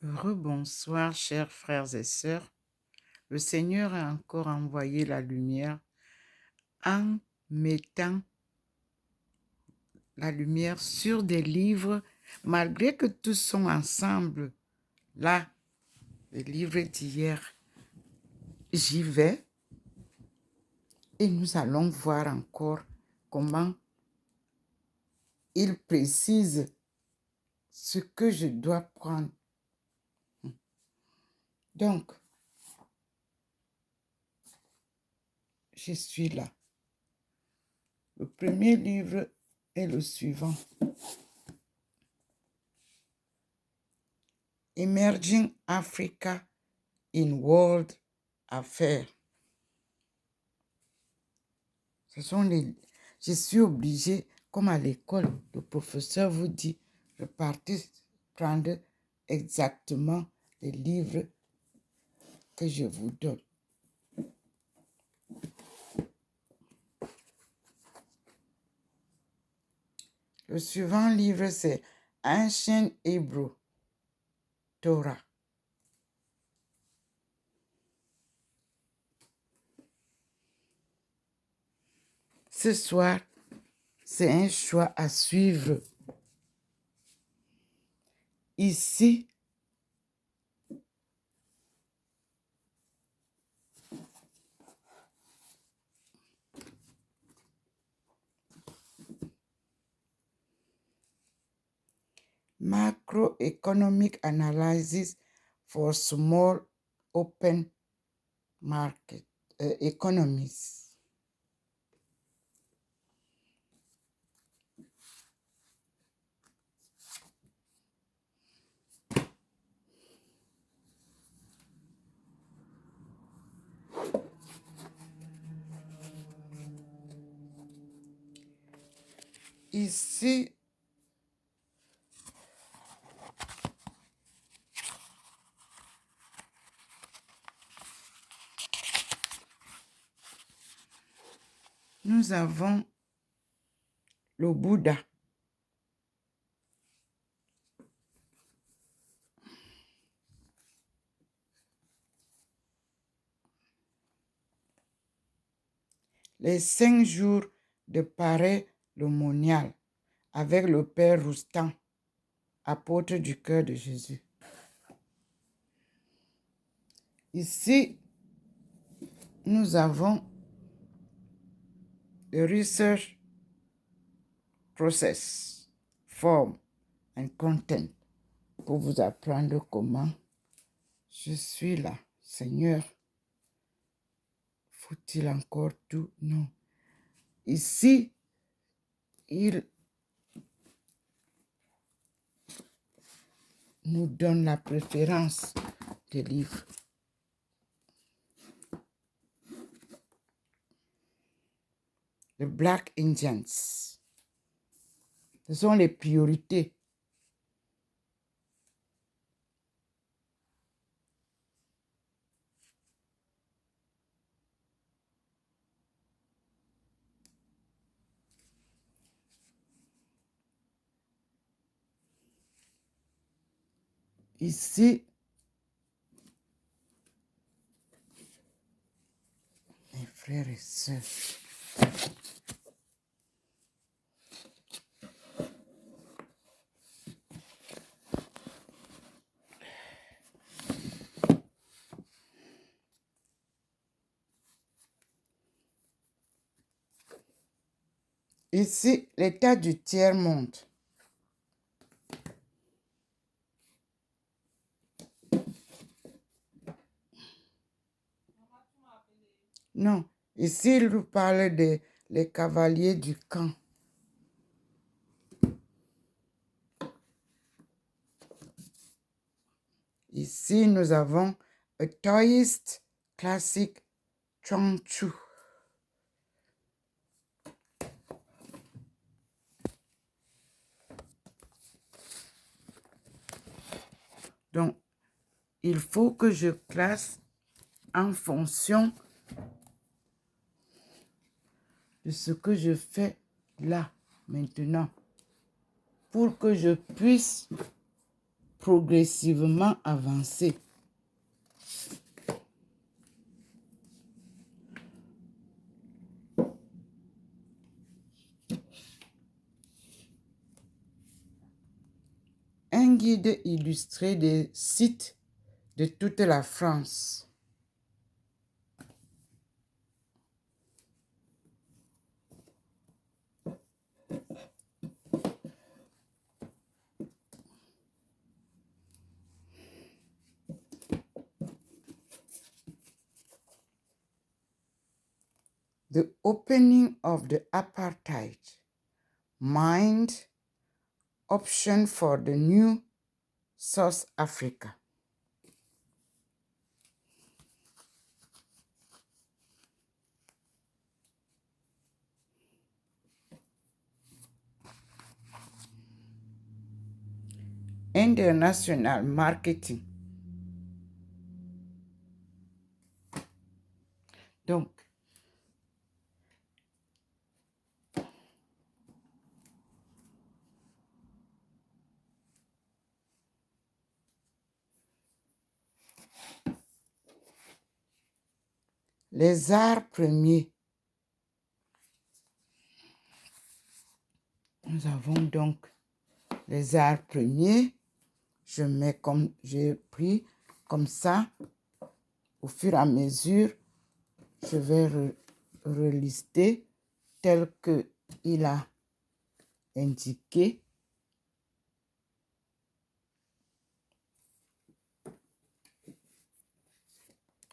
Rebonsoir, chers frères et sœurs. Le Seigneur a encore envoyé la lumière en mettant la lumière sur des livres, malgré que tous sont ensemble. Là, les livres d'hier, j'y vais et nous allons voir encore comment il précise ce que je dois prendre. Donc, je suis là. Le premier livre est le suivant. Emerging Africa in World Affairs. Je suis obligée, comme à l'école, le professeur vous dit, repartez prendre exactement les livres que je vous donne. Le suivant livre, c'est Ancient Hebrew, Torah. Ce soir, c'est un choix à suivre. Ici, Macroeconomic Analysis for Small Open Market Economies. Ici, nous avons le Bouddha. Les 5 jours de pareil le monial avec le Père Roustan, apôtre du cœur de Jésus. Ici, nous avons le Research Process, Form and Content pour vous apprendre comment je suis là. Seigneur, faut-il encore tout? Non. Ici, il nous donne la préférence des livres. Les Black Indians. Ce sont les priorités. Ici, mes frères et sœurs, ici, l'état du tiers-monde. Non, ici, il nous parle des les cavaliers du camp. Ici, nous avons A Taoist Classic Chuang-Tzu. Donc, il faut que je classe en fonction de ce que je fais là, maintenant, pour que je puisse progressivement avancer. Un guide illustré des sites de toute la France. The opening of the apartheid mind option for the new South Africa. International marketing. Donc, les arts premiers. Nous avons donc les arts premiers. J'ai pris comme ça. Au fur et à mesure, je vais relister tel qu'il a indiqué.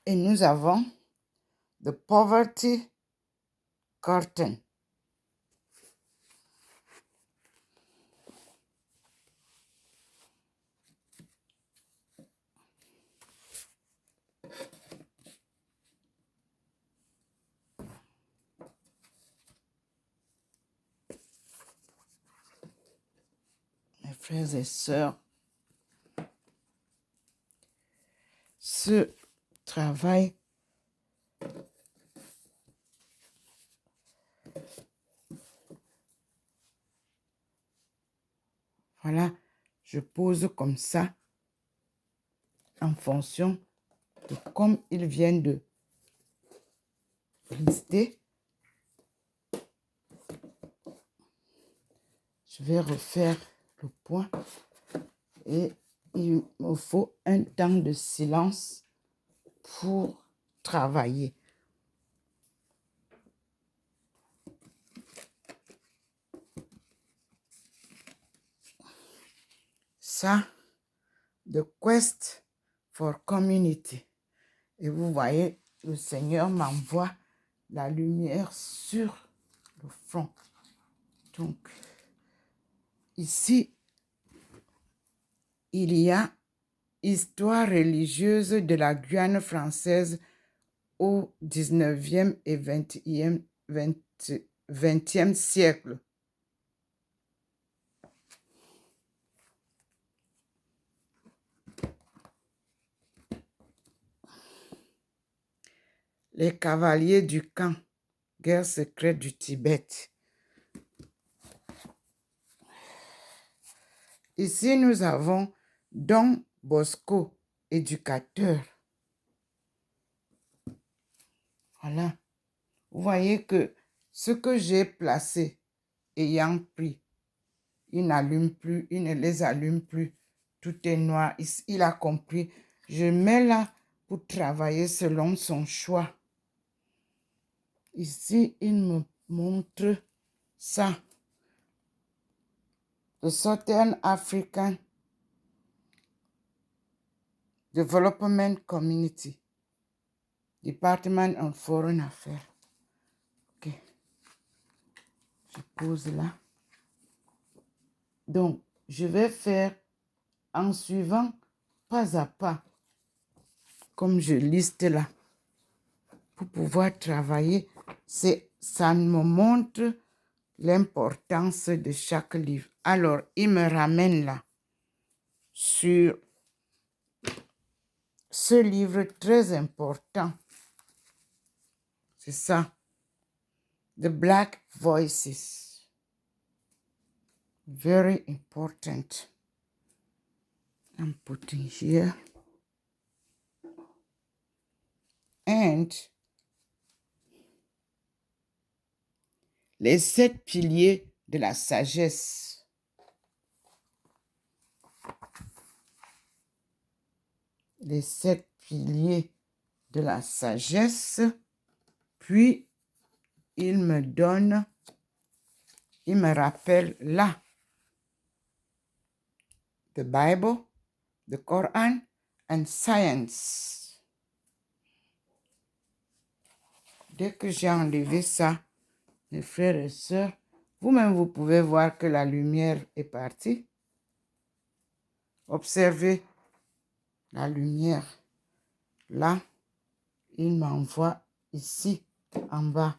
Et nous avons the poverty curtain. Mes frères et sœurs, ce travail voilà, je pose comme ça en fonction de comme ils viennent de lister. Je vais refaire le point et il me faut un temps de silence pour travailler. Ça, the quest for community. Et vous voyez, le Seigneur m'envoie la lumière sur le front. Donc, ici, il y a histoire religieuse de la Guyane française au 19e et 20e siècle. Les cavaliers du camp, guerre secrète du Tibet. Ici, nous avons Don Bosco, éducateur. Voilà. Vous voyez que ce que j'ai placé, ayant pris, il n'allume plus, il ne les allume plus. Tout est noir. Il a compris. Je mets là pour travailler selon son choix. Ici, il me montre ça. The Southern African Development Community. Department of Foreign Affairs. Ok. Je pose là. Donc, je vais faire en suivant pas à pas, comme je liste là, pour pouvoir travailler. Ça me montre l'importance de chaque livre. Alors, il me ramène là sur ce livre très important. C'est ça. The Black Voices. Very important. I'm putting here. And les 7 piliers de la sagesse. Les 7 piliers de la sagesse. Puis, il me rappelle là. The Bible, the Quran and science. Dès que j'ai enlevé ça, mes frères et sœurs, vous-même, vous pouvez voir que la lumière est partie. Observez la lumière. Là, il m'envoie ici, en bas.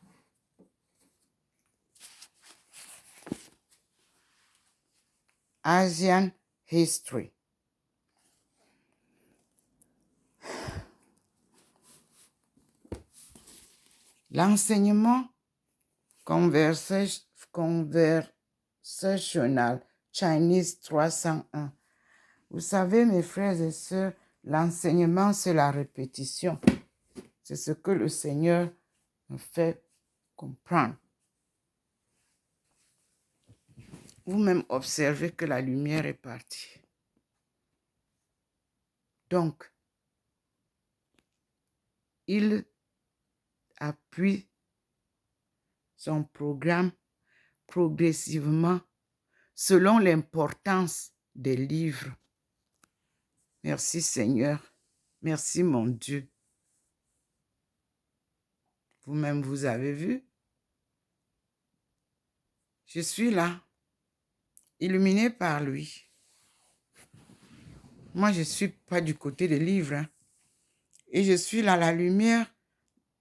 Asian History. L'enseignement conversational Chinese 301. Vous savez, mes frères et sœurs, l'enseignement, c'est la répétition. C'est ce que le Seigneur me fait comprendre. Vous-même observez que la lumière est partie. Donc, il appuie son programme progressivement selon l'importance des livres. Merci Seigneur. Merci mon Dieu. Vous-même, vous avez vu. Je suis là, illuminé par lui. Moi, je ne suis pas du côté des livres. Hein. Et je suis là, la lumière.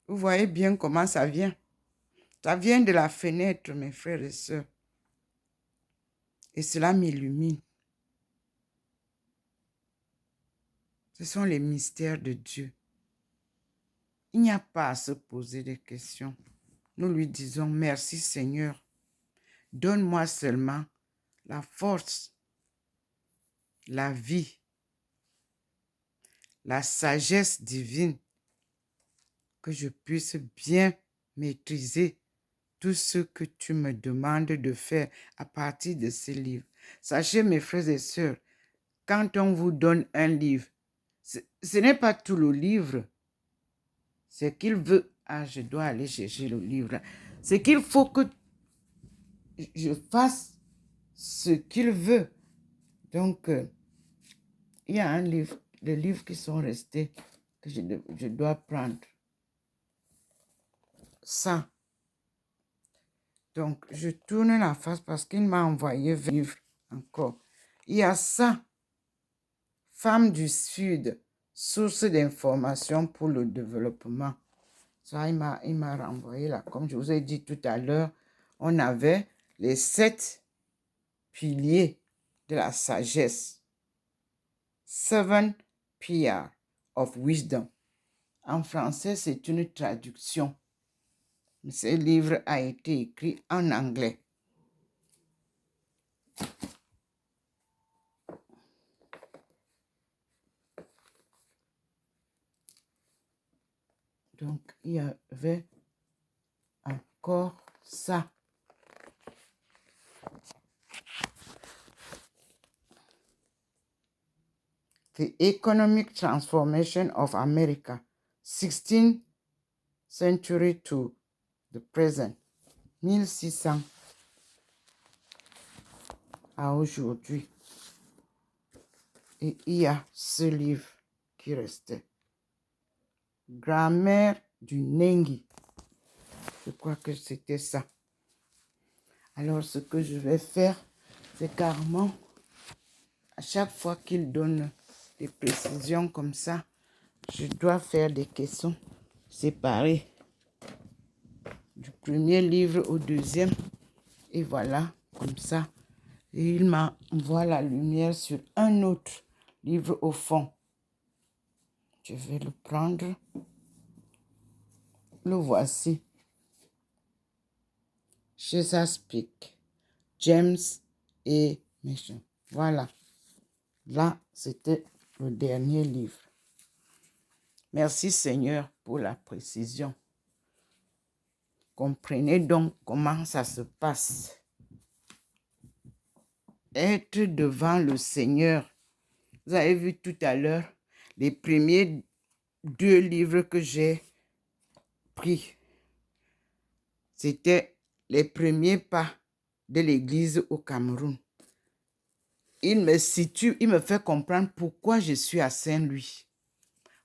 Vous voyez bien comment ça vient. Ça vient de la fenêtre, mes frères et sœurs. Et cela m'illumine. Ce sont les mystères de Dieu. Il n'y a pas à se poser des questions. Nous lui disons, merci Seigneur. Donne-moi seulement la force, la vie, la sagesse divine, que je puisse bien maîtriser tout ce que tu me demandes de faire à partir de ces livres. Sachez, mes frères et sœurs, quand on vous donne un livre, ce n'est pas tout le livre. C'est qu'il veut. Ah, je dois aller chercher le livre. C'est qu'il faut que je fasse ce qu'il veut. Donc, il y a un livre, des livres qui sont restés que je dois prendre. Ça. Donc, je tourne la face parce qu'il m'a envoyé un livre encore. Il y a ça. Femme du Sud, source d'information pour le développement. Ça, il m'a renvoyé là. Comme je vous ai dit tout à l'heure, on avait les 7 piliers de la sagesse. 7 pillars of wisdom. En français, c'est une traduction. Ce livre a été écrit en anglais. Donc, il y avait encore ça. The Economic Transformation of America, 16th century to the present, 1600 à aujourd'hui. Et il y a ce livre qui restait. Grammaire du Nengi. Je crois que c'était ça. Alors, ce que je vais faire, c'est carrément, à chaque fois qu'il donne des précisions comme ça, je dois faire des questions séparées du premier livre au deuxième. Et voilà, comme ça. Et il m'envoie la lumière sur un autre livre au fond. Je vais le prendre. Le voici. Chesapeake, James et Mission. Voilà. Là, c'était le dernier livre. Merci Seigneur pour la précision. Comprenez donc comment ça se passe. Être devant le Seigneur. Vous avez vu tout à l'heure les premiers 2 livres que j'ai pris. C'était les premiers pas de l'Église au Cameroun. Il me situe, il me fait comprendre pourquoi je suis à Saint-Louis.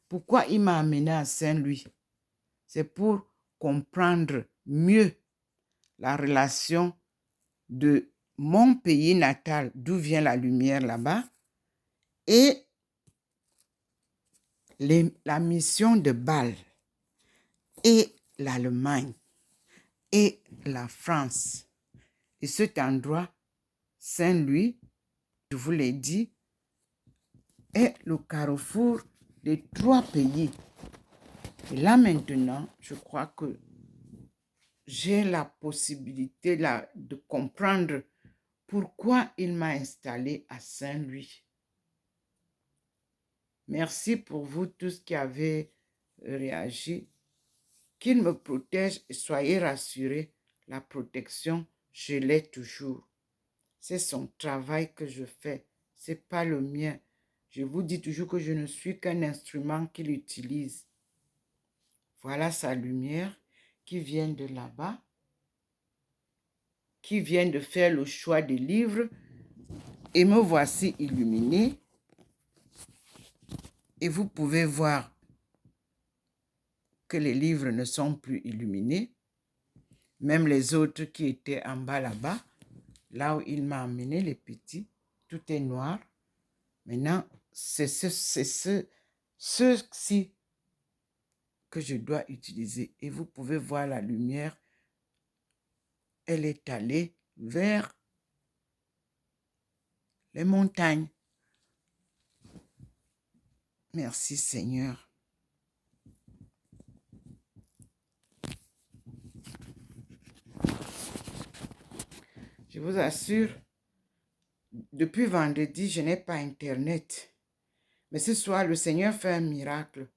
Pourquoi il m'a amené à Saint-Louis. C'est pour comprendre mieux la relation de mon pays natal, d'où vient la lumière là-bas, et la mission de Bâle, et l'Allemagne, et la France. Et cet endroit, Saint-Louis, je vous l'ai dit, est le carrefour des 3 pays. Et là maintenant, je crois que j'ai la possibilité là, de comprendre pourquoi il m'a installé à Saint-Louis. Merci pour vous tous qui avez réagi. Qu'il me protège et soyez rassurés, la protection, je l'ai toujours. C'est son travail que je fais, ce n'est pas le mien. Je vous dis toujours que je ne suis qu'un instrument qu'il utilise. Voilà sa lumière qui vient de là-bas, qui vient de faire le choix des livres. Et me voici illuminé. Et vous pouvez voir que les livres ne sont plus illuminés. Même les autres qui étaient en bas là-bas, là où il m'a amené, les petits, tout est noir. Maintenant, c'est ceux-ci que je dois utiliser. Et vous pouvez voir la lumière, elle est allée vers les montagnes. Merci Seigneur. Je vous assure, depuis vendredi, je n'ai pas Internet. Mais ce soir, le Seigneur fait un miracle.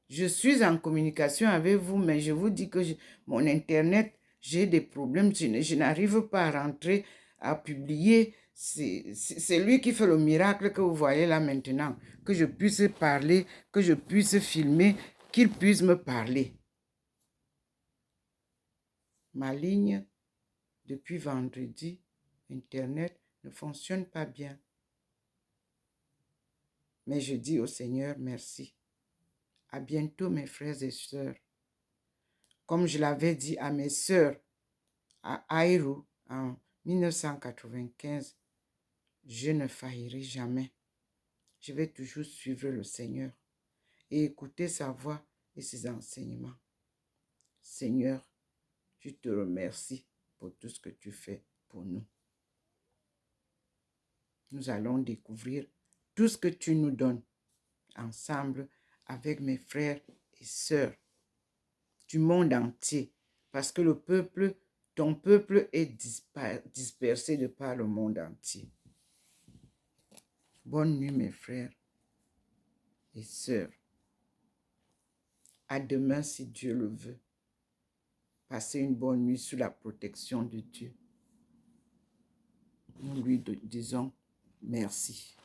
Je suis en communication avec vous, mais je vous dis que mon Internet, j'ai des problèmes. Je n'arrive pas à rentrer, à publier. C'est lui qui fait le miracle que vous voyez là maintenant. Que je puisse parler, que je puisse filmer, qu'il puisse me parler. Ma ligne, depuis vendredi, Internet ne fonctionne pas bien. Mais je dis au Seigneur merci. À bientôt mes frères et sœurs. Comme je l'avais dit à mes sœurs à Aïrou en 1995, je ne faillirai jamais. Je vais toujours suivre le Seigneur et écouter sa voix et ses enseignements. Seigneur, je te remercie pour tout ce que tu fais pour nous. Nous allons découvrir tout ce que tu nous donnes ensemble avec mes frères et sœurs du monde entier, parce que le peuple, ton peuple est dispersé de par le monde entier. Bonne nuit mes frères et sœurs. À demain si Dieu le veut. Passez une bonne nuit sous la protection de Dieu. Nous lui disons merci.